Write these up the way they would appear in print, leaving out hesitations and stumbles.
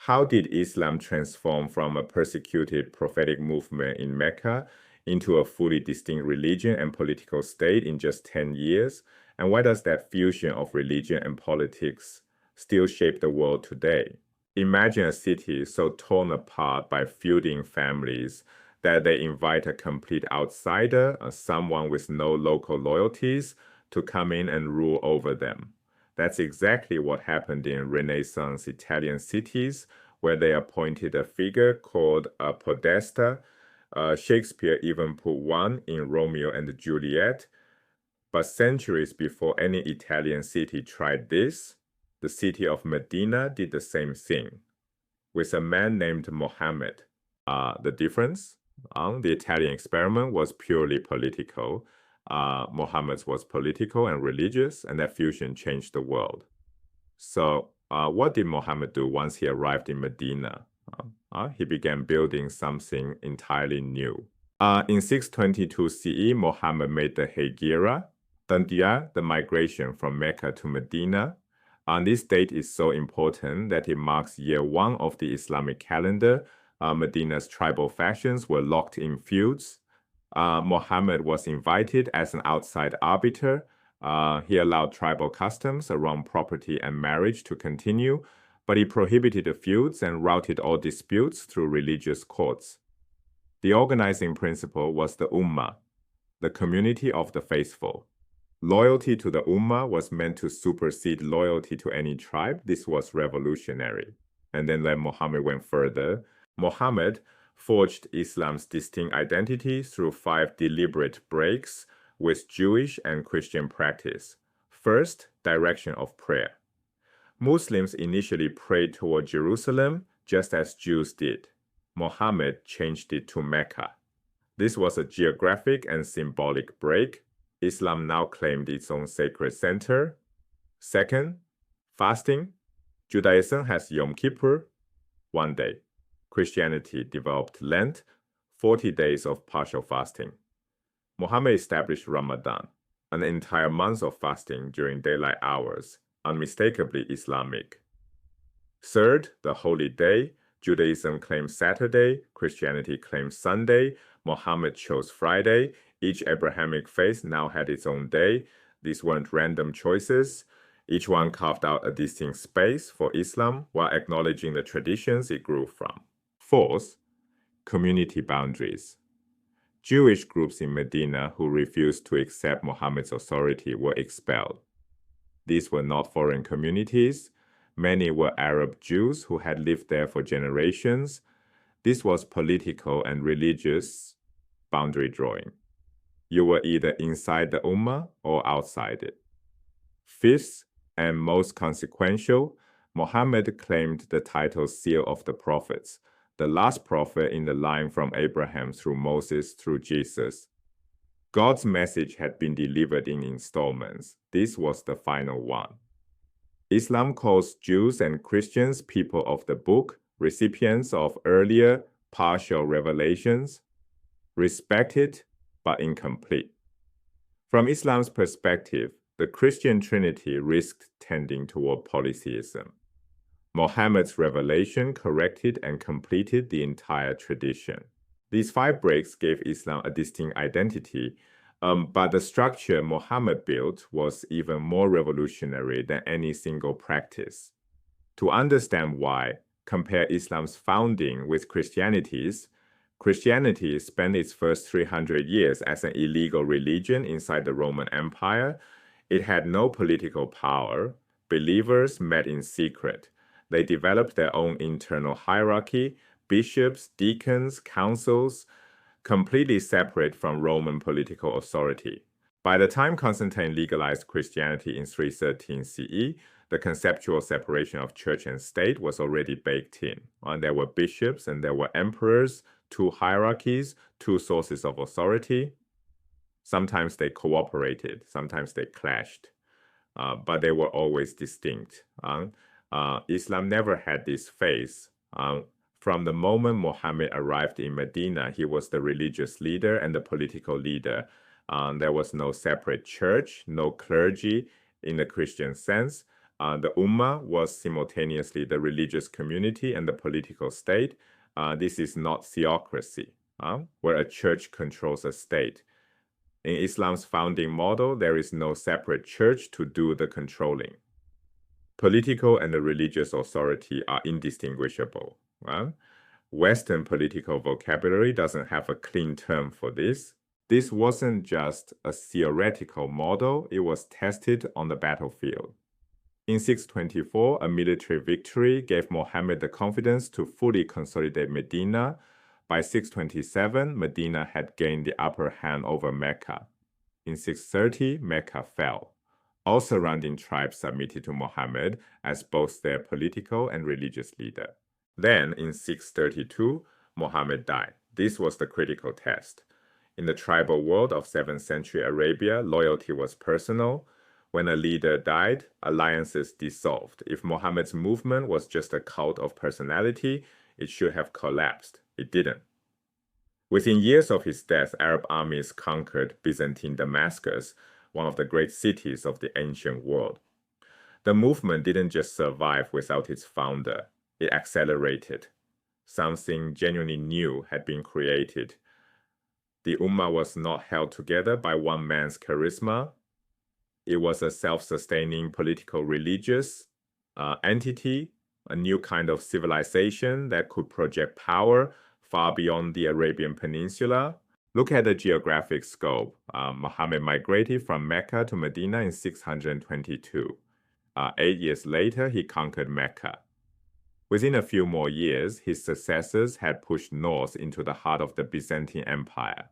How did Islam transform from a persecuted prophetic movement in Mecca into a fully distinct religion and political state in just 10 years? And why does that fusion of religion and politics still shape the world today? Imagine a city so torn apart by feuding families that they invite a complete outsider, someone with no local loyalties, to come in and rule over them. That's exactly what happened in Renaissance Italian cities, where they appointed a figure called a podesta. Shakespeare even put one in Romeo and Juliet. But centuries before any Italian city tried this, the city of Medina did the same thing, with a man named Mohammed. The difference? The Italian experiment was purely political. Mohammed's was political and religious, and that fusion changed the world. So what did Mohammed do once he arrived in Medina? He began building something entirely new. In 622 CE, Mohammed made the Hegira, the migration from Mecca to Medina. This date is so important that it marks year 1 of the Islamic calendar. Medina's tribal factions were locked in feuds. Mohammed was invited as an outside arbiter. He allowed tribal customs around property and marriage to continue, but he prohibited the feuds and routed all disputes through religious courts. The organizing principle was the umma, the community of the faithful. Loyalty to the umma was meant to supersede loyalty to any tribe. This was revolutionary. And then Muhammad went further. Muhammad forged Islam's distinct identity through 5 deliberate breaks with Jewish and Christian practice. First, direction of prayer. Muslims initially prayed toward Jerusalem, just as Jews did. Muhammad changed it to Mecca. This was a geographic and symbolic break. Islam now claimed its own sacred center. Second, fasting. Judaism has Yom Kippur, 1 day. Christianity developed Lent, 40 days of partial fasting. Muhammad established Ramadan, an entire month of fasting during daylight hours, unmistakably Islamic. Third, the holy day. Judaism claims Saturday, Christianity claims Sunday, Muhammad chose Friday. Each Abrahamic faith now had its own day. These weren't random choices. Each one carved out a distinct space for Islam while acknowledging the traditions it grew from. Fourth, community boundaries. Jewish groups in Medina who refused to accept Muhammad's authority were expelled. These were not foreign communities. Many were Arab Jews who had lived there for generations. This was political and religious boundary drawing. You were either inside the Ummah or outside it. Fifth, and most consequential, Muhammad claimed the title Seal of the Prophets, the last prophet in the line from Abraham through Moses through Jesus. God's message had been delivered in installments. This was the final one. Islam calls Jews and Christians people of the book, recipients of earlier partial revelations, respected but incomplete. From Islam's perspective, the Christian Trinity risked tending toward polytheism. Muhammad's revelation corrected and completed the entire tradition. These 5 breaks gave Islam a distinct identity, but the structure Muhammad built was even more revolutionary than any single practice. To understand why, compare Islam's founding with Christianity's. Christianity spent its first 300 years as an illegal religion inside the Roman Empire. It had no political power. Believers met in secret. They developed their own internal hierarchy, bishops, deacons, councils, completely separate from Roman political authority. By the time Constantine legalized Christianity in 313 CE, the conceptual separation of church and state was already baked in. There were bishops and there were emperors, 2 hierarchies, 2 sources of authority. Sometimes they cooperated, sometimes they clashed, but they were always distinct. Islam never had this phase. From the moment Muhammad arrived in Medina, he was the religious leader and the political leader. There was no separate church, no clergy in the Christian sense. The umma was simultaneously the religious community and the political state. This is not theocracy, where a church controls a state. In Islam's founding model, there is no separate church to do the controlling. Political and the religious authority are indistinguishable. Western political vocabulary doesn't have a clean term for this. This wasn't just a theoretical model, it was tested on the battlefield. In 624, a military victory gave Mohammed the confidence to fully consolidate Medina. By 627, Medina had gained the upper hand over Mecca. In 630, Mecca fell. All surrounding tribes submitted to Mohammed as both their political and religious leader. Then, in 632, Mohammed died. This was the critical test. In the tribal world of 7th century Arabia, loyalty was personal. When a leader died, alliances dissolved. If Mohammed's movement was just a cult of personality, it should have collapsed. It didn't. Within years of his death, Arab armies conquered Byzantine Damascus, one of the great cities of the ancient world. The movement didn't just survive without its founder. It accelerated. Something genuinely new had been created. The Ummah was not held together by one man's charisma. It was a self-sustaining political religious entity, a new kind of civilization that could project power far beyond the Arabian Peninsula. Look at the geographic scope. Muhammad migrated from Mecca to Medina in 622. 8 years later, he conquered Mecca. Within a few more years, his successors had pushed north into the heart of the Byzantine Empire.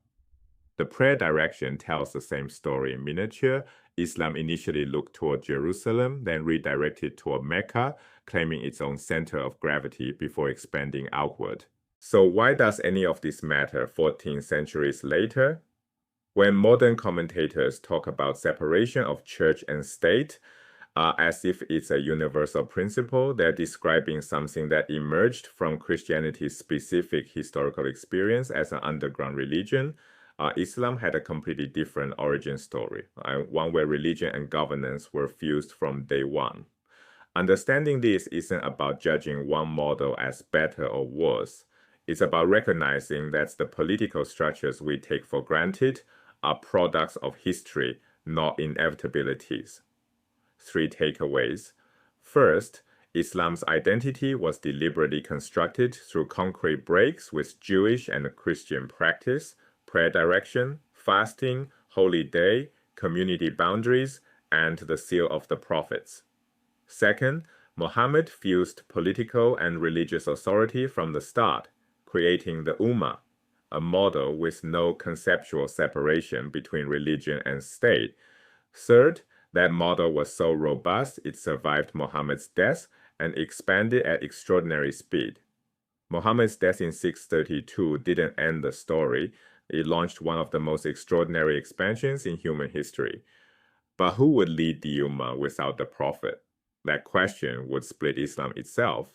The prayer direction tells the same story in miniature. Islam initially looked toward Jerusalem, then redirected toward Mecca, claiming its own center of gravity before expanding outward. So why does any of this matter 14 centuries later? When modern commentators talk about separation of church and state, as if it's a universal principle, they're describing something that emerged from Christianity's specific historical experience as an underground religion. Islam had a completely different origin story, one where religion and governance were fused from day one. Understanding this isn't about judging one model as better or worse. It's about recognizing that the political structures we take for granted are products of history, not inevitabilities. 3 takeaways. First, Islam's identity was deliberately constructed through concrete breaks with Jewish and Christian practice, prayer direction, fasting, holy day, community boundaries, and the seal of the prophets. Second, Muhammad fused political and religious authority from the start, creating the Ummah, a model with no conceptual separation between religion and state. Third, that model was so robust it survived Muhammad's death and expanded at extraordinary speed. Muhammad's death in 632 didn't end the story. It launched one of the most extraordinary expansions in human history. But who would lead the Ummah without the Prophet? That question would split Islam itself.